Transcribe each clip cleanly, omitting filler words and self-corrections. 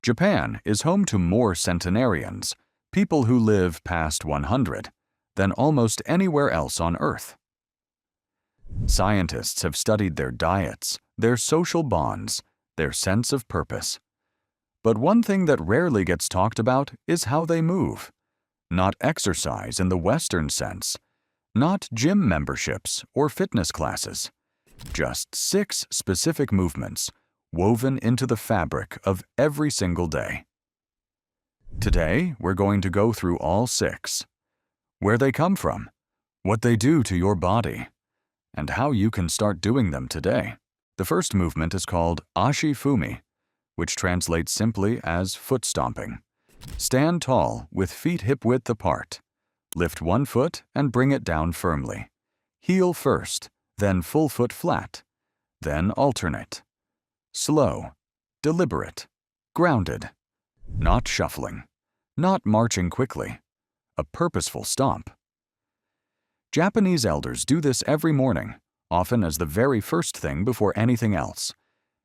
Japan is home to more centenarians, people who live past 100, than almost anywhere else on Earth. Scientists have studied their diets, their social bonds, their sense of purpose. But one thing that rarely gets talked about is how they move. Not exercise in the Western sense, not gym memberships or fitness classes, just 6 specific movements woven into the fabric of every single day. Today, we're going to go through all 6. Where they come from, what they do to your body, and how you can start doing them today. The first movement is called Ashifumi, which translates simply as foot stomping. Stand tall with feet hip-width apart. Lift one foot and bring it down firmly. Heel first, then full foot flat. Then alternate. Slow, deliberate, grounded. Not shuffling, not marching quickly. A purposeful stomp. Japanese elders do this every morning, often as the very first thing before anything else.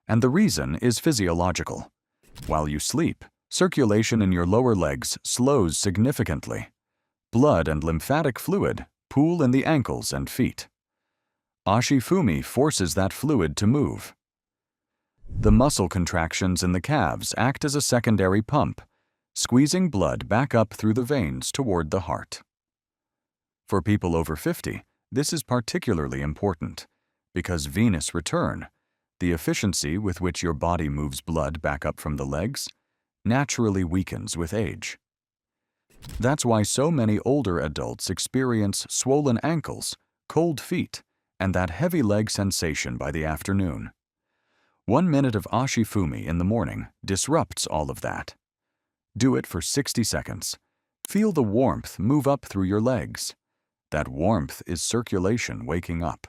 And the reason is physiological. While you sleep, circulation in your lower legs slows significantly. Blood and lymphatic fluid pool in the ankles and feet. Ashifumi forces that fluid to move. The muscle contractions in the calves act as a secondary pump, squeezing blood back up through the veins toward the heart. For people over 50, this is particularly important because venous return, the efficiency with which your body moves blood back up from the legs, naturally weakens with age. That's why so many older adults experience swollen ankles, cold feet, and that heavy leg sensation by the afternoon. 1 minute of Ashifumi in the morning disrupts all of that. Do it for 60 seconds. Feel the warmth move up through your legs. That warmth is circulation waking up.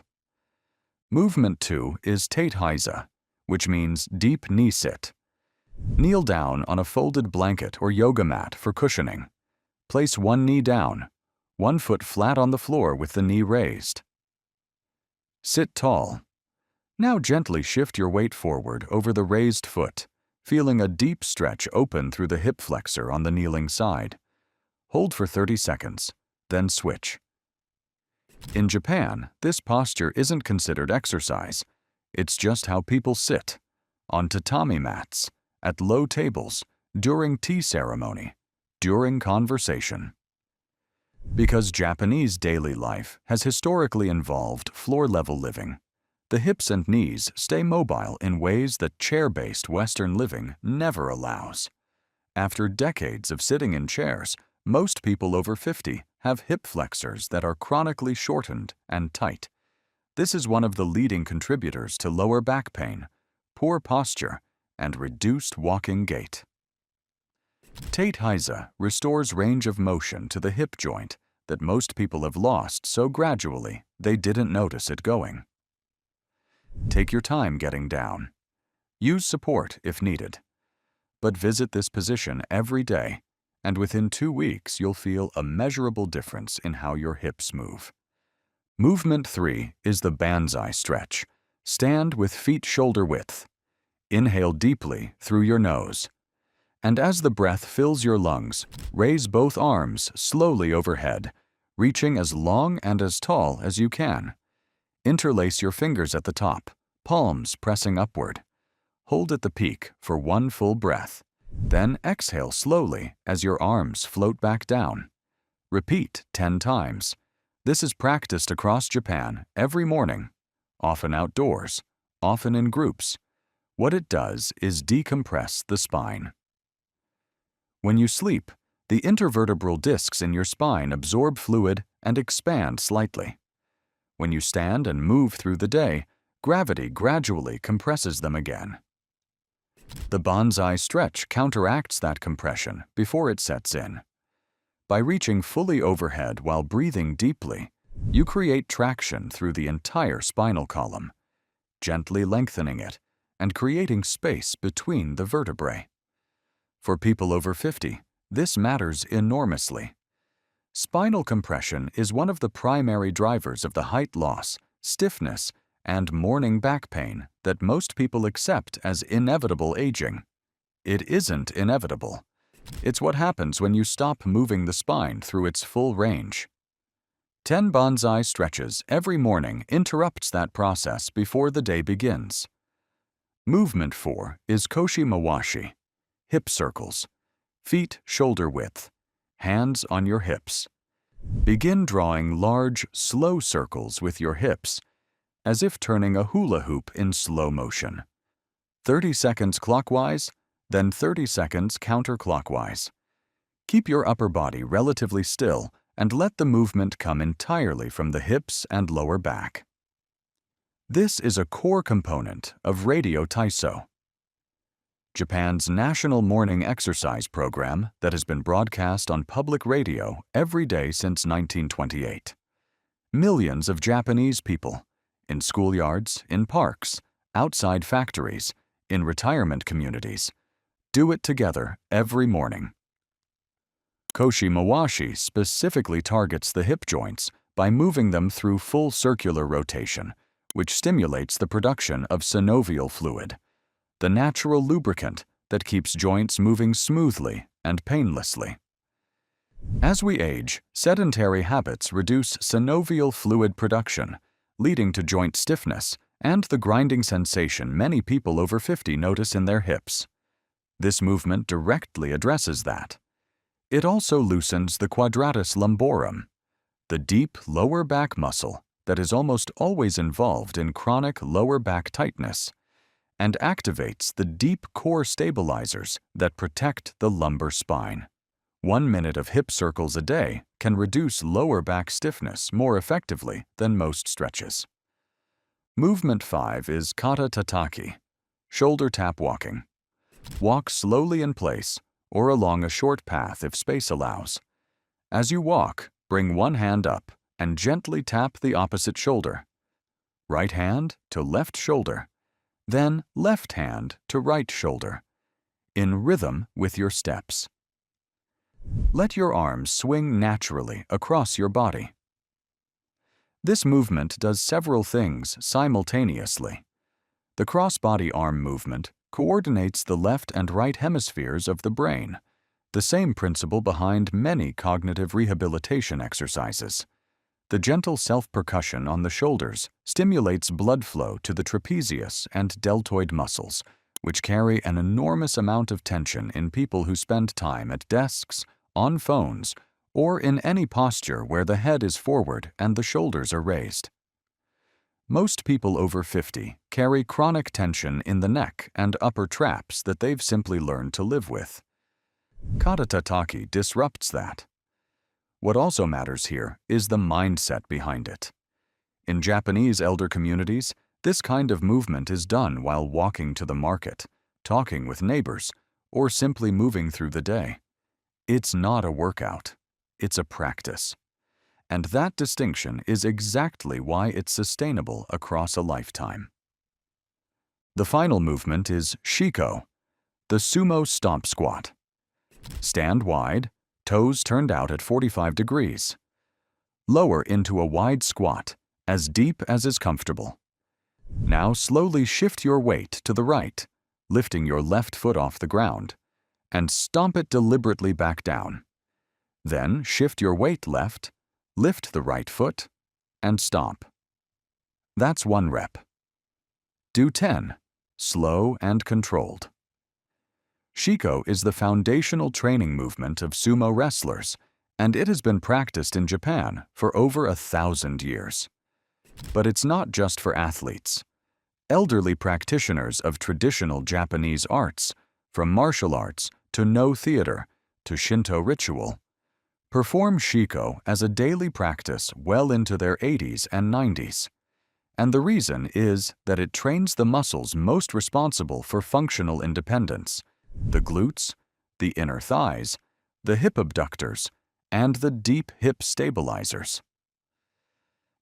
Movement 2 is Tateheisa, which means deep knee sit. Kneel down on a folded blanket or yoga mat for cushioning. Place one knee down, one foot flat on the floor with the knee raised. Sit tall. Now gently shift your weight forward over the raised foot, feeling a deep stretch open through the hip flexor on the kneeling side. Hold for 30 seconds, then switch. In Japan, this posture isn't considered exercise. It's just how people sit, on tatami mats, at low tables, during tea ceremony, during conversation. Because Japanese daily life has historically involved floor-level living, the hips and knees stay mobile in ways that chair-based Western living never allows. After decades of sitting in chairs, most people over 50 have hip flexors that are chronically shortened and tight. This is one of the leading contributors to lower back pain, poor posture, and reduced walking gait. Tateheisa restores range of motion to the hip joint that most people have lost so gradually they didn't notice it going. Take your time getting down. Use support if needed. But visit this position every day, and within 2 weeks you'll feel a measurable difference in how your hips move. Movement 3 is the banzai stretch. Stand with feet shoulder width. Inhale deeply through your nose. And as the breath fills your lungs, raise both arms slowly overhead, reaching as long and as tall as you can. Interlace your fingers at the top, palms pressing upward. Hold at the peak for 1 full breath. Then exhale slowly as your arms float back down. Repeat 10 times. This is practiced across Japan every morning, often outdoors, often in groups. What it does is decompress the spine. When you sleep, the intervertebral discs in your spine absorb fluid and expand slightly. When you stand and move through the day, gravity gradually compresses them again. The banzai stretch counteracts that compression before it sets in. By reaching fully overhead while breathing deeply, you create traction through the entire spinal column, gently lengthening it and creating space between the vertebrae. For people over 50, this matters enormously. Spinal compression is one of the primary drivers of the height loss, stiffness, and morning back pain that most people accept as inevitable aging. It isn't inevitable. It's what happens when you stop moving the spine through its full range. 10 bonsai stretches every morning interrupts that process before the day begins. Movement 4 is koshi mawashi, hip circles, feet shoulder width, hands on your hips. Begin drawing large, slow circles with your hips, as if turning a hula hoop in slow motion. 30 seconds clockwise, then 30 seconds counterclockwise. Keep your upper body relatively still and let the movement come entirely from the hips and lower back. This is a core component of Radio Taiso, Japan's national morning exercise program that has been broadcast on public radio every day since 1928. Millions of Japanese people, in schoolyards, in parks, outside factories, in retirement communities, do it together every morning. Koshi Mawashi specifically targets the hip joints by moving them through full circular rotation, which stimulates the production of synovial fluid, the natural lubricant that keeps joints moving smoothly and painlessly. As we age, sedentary habits reduce synovial fluid production, leading to joint stiffness and the grinding sensation many people over 50 notice in their hips. This movement directly addresses that. It also loosens the quadratus lumborum, the deep lower back muscle that is almost always involved in chronic lower back tightness, and activates the deep core stabilizers that protect the lumbar spine. 1 minute of hip circles a day can reduce lower back stiffness more effectively than most stretches. Movement 5 is kata tataki, shoulder tap walking. Walk slowly in place or along a short path if space allows. As you walk, bring one hand up and gently tap the opposite shoulder. Right hand to left shoulder, then left hand to right shoulder, in rhythm with your steps. Let your arms swing naturally across your body. This movement does several things simultaneously. The cross-body arm movement coordinates the left and right hemispheres of the brain, the same principle behind many cognitive rehabilitation exercises. The gentle self-percussion on the shoulders stimulates blood flow to the trapezius and deltoid muscles, which carry an enormous amount of tension in people who spend time at desks, on phones, or in any posture where the head is forward and the shoulders are raised. Most people over 50 carry chronic tension in the neck and upper traps that they've simply learned to live with. Kata tataki disrupts that. What also matters here is the mindset behind it. In Japanese elder communities, this kind of movement is done while walking to the market, talking with neighbors, or simply moving through the day. It's not a workout, it's a practice. And that distinction is exactly why it's sustainable across a lifetime. The final movement is shiko, the sumo stomp squat. Stand wide, toes turned out at 45 degrees. Lower into a wide squat, as deep as is comfortable. Now slowly shift your weight to the right, lifting your left foot off the ground, and stomp it deliberately back down. Then shift your weight left, lift the right foot, and stomp. That's 1 rep. Do 10, slow and controlled. Shiko is the foundational training movement of sumo wrestlers, and it has been practiced in Japan for over 1,000 years. But it's not just for athletes. Elderly practitioners of traditional Japanese arts, from martial arts to no theater to Shinto ritual, perform shiko as a daily practice well into their 80s and 90s. And the reason is that it trains the muscles most responsible for functional independence, the glutes, the inner thighs, the hip abductors, and the deep hip stabilizers.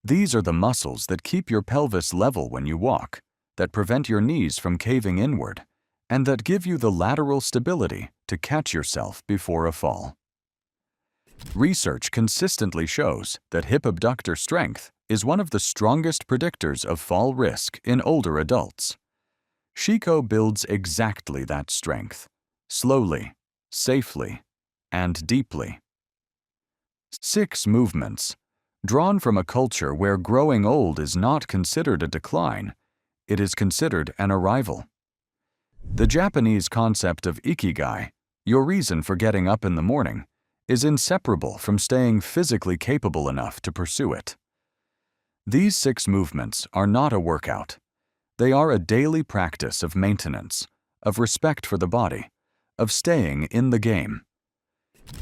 These are the muscles that keep your pelvis level when you walk, that prevent your knees from caving inward, and that give you the lateral stability to catch yourself before a fall. Research consistently shows that hip abductor strength is one of the strongest predictors of fall risk in older adults. Shiko builds exactly that strength, slowly, safely, and deeply. 6 movements, drawn from a culture where growing old is not considered a decline, it is considered an arrival. The Japanese concept of ikigai, your reason for getting up in the morning, is inseparable from staying physically capable enough to pursue it. These 6 movements are not a workout. They are a daily practice of maintenance, of respect for the body, of staying in the game.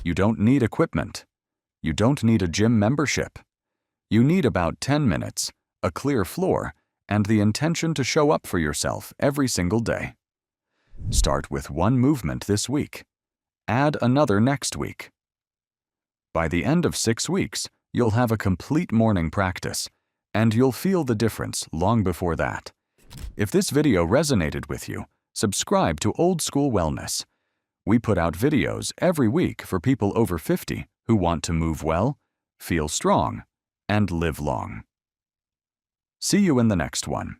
You don't need equipment. You don't need a gym membership. You need about 10 minutes, a clear floor, and the intention to show up for yourself every single day. Start with 1 movement this week. Add another next week. By the end of 6 weeks, you'll have a complete morning practice, and you'll feel the difference long before that. If this video resonated with you, subscribe to Old School Wellness. We put out videos every week for people over 50 who want to move well, feel strong, and live long. See you in the next one.